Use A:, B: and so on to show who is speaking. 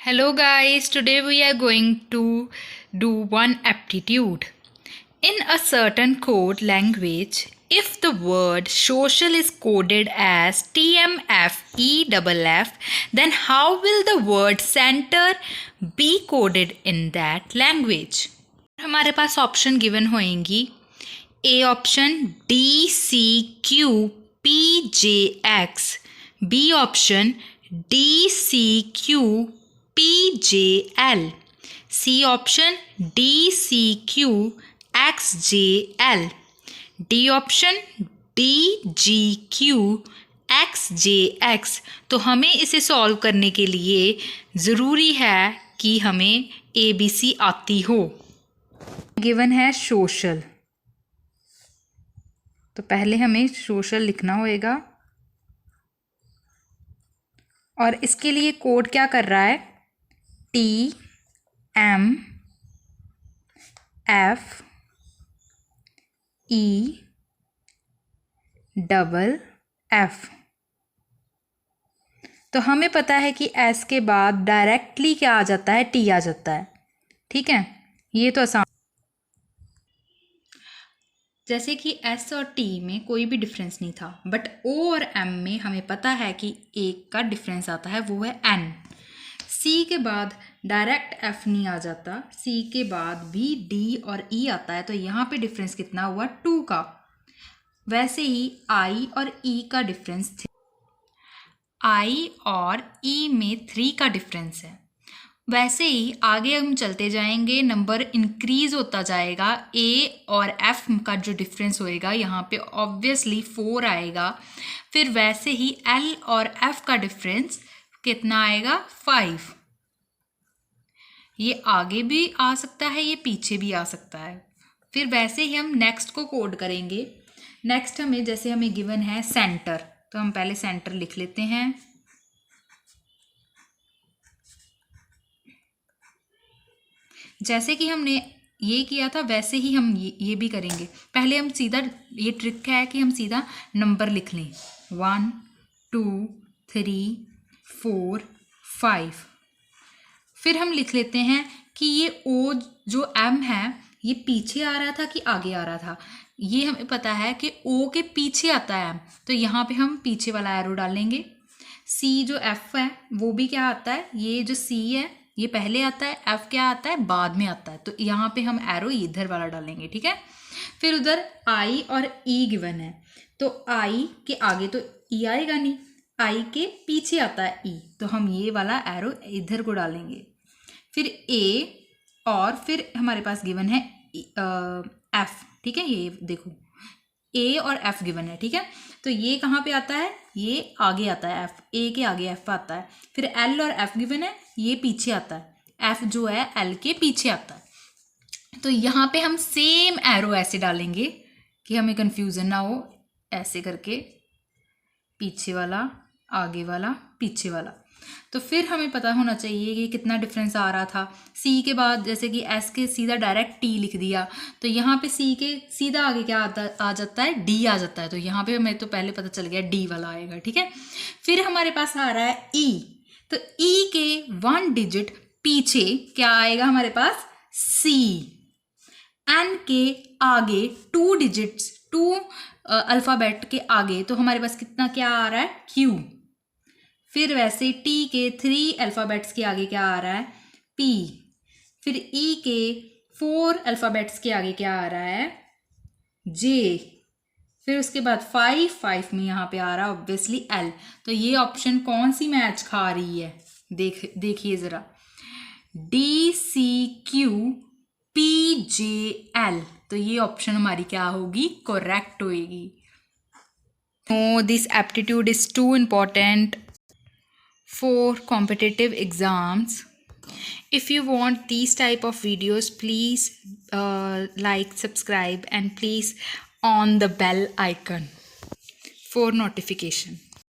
A: Hello guys, today we are going to do one aptitude. In a certain code language, if the word social is coded as TMFEFF, then how will the word center be coded in that language? हमारे पास option given होएंगी. A option DCQPJX, B option DCQPJL, C option DCQXJL, D option DGQXJX. तो हमें इसे solve करने के लिए ज़रूरी है कि हमें ABC आती हो. गिवन है सोशल, तो पहले हमें सोशल लिखना होएगा और इसके लिए कोड क्या कर रहा है, TMFEFF. तो हमें पता है कि एस के बाद डायरेक्टली क्या आ जाता है, टी आ जाता है. ठीक है, ये तो आसान. जैसे कि एस और टी में कोई भी डिफरेंस नहीं था, बट ओ और एम में हमें पता है कि एक का डिफरेंस आता है, वो है एन. सी के बाद डायरेक्ट एफ नहीं आ जाता, सी के बाद भी डी और ई आता है, तो यहाँ पे डिफरेंस कितना हुआ, 2 का. वैसे ही आई और ई का डिफरेंस, आई और ई में 3 का डिफरेंस है. वैसे ही आगे हम चलते जाएंगे, नंबर इंक्रीज होता जाएगा. ए और एफ का जो डिफरेंस होएगा यहाँ पे ऑब्वियसली 4 आएगा. फिर वैसे ही एल और एफ का डिफरेंस कितना आएगा, 5. ये आगे भी आ सकता है, ये पीछे भी आ सकता है. फिर वैसे ही हम नेक्स्ट को कोड करेंगे. नेक्स्ट हमें, जैसे हमें गिवन है सेंटर, तो हम पहले सेंटर लिख लेते हैं. जैसे कि हमने ये किया था वैसे ही हम ये भी करेंगे. पहले हम सीधा, ये ट्रिक है कि हम सीधा नंबर लिख लें, 1 2 3 4 5. फिर हम लिख लेते हैं कि ये ओ जो एम है, ये पीछे आ रहा था कि आगे आ रहा था. ये हमें पता है कि ओ के पीछे आता है एम, तो यहाँ पे हम पीछे वाला एरो डालेंगे. सी जो एफ है वो भी क्या आता है, ये जो सी है ये पहले आता है, एफ क्या आता है, बाद में आता है, तो यहाँ पे हम एरो इधर वाला डालेंगे. ठीक है. फिर उधर आई और ई गिवन है, तो आई के आगे तो ई आएगा नहीं, आई के पीछे आता है ई, तो हम ये वाला एरो इधर को डालेंगे. फिर ए और फिर हमारे पास गिवन है एफ. ठीक है, ये देखो ए और एफ गिवन है. ठीक है, तो ये कहाँ पे आता है, ये आगे आता है, एफ ए के आगे एफ आता है. फिर एल और एफ गिवन है, ये पीछे आता है, एफ जो है एल के पीछे आता है. तो यहाँ पे हम सेम एरो ऐसे डालेंगे कि हमें कंफ्यूजन ना हो, ऐसे करके पीछे वाला, आगे वाला, पीछे वाला. तो फिर हमें पता होना चाहिए कि कितना डिफरेंस आ रहा था. सी के बाद जैसे कि एस के सीधा डायरेक्ट टी लिख दिया, तो यहाँ पे सी के सीधा आगे क्या आ जाता है, डी आ जाता है, तो यहाँ पे हमें तो पहले पता चल गया डी वाला आएगा. ठीक है. फिर हमारे पास आ रहा है ई, तो ई के 1 डिजिट पीछे क्या आएगा हमारे पास, सी. एन के आगे 2 डिजिट्स, 2 अल्फ़ाबेट के आगे, तो हमारे पास कितना क्या आ रहा है, क्यू. फिर वैसे टी के 3 अल्फ़ाबेट्स के आगे क्या आ रहा है, पी. फिर ई के 4 अल्फ़ाबेट्स के आगे क्या आ रहा है, जे. फिर उसके बाद 5 में यहाँ पे आ रहा है ऑब्वियसली एल. तो ये ऑप्शन कौन सी मैच खा रही है, देखिए ज़रा, DCQPJL. तो ये ऑप्शन हमारी क्या होगी, करेक्ट होएगी. Oh, this aptitude is too important for competitive exams. If you want these type of videos, please like, subscribe, and please on the bell icon for notification.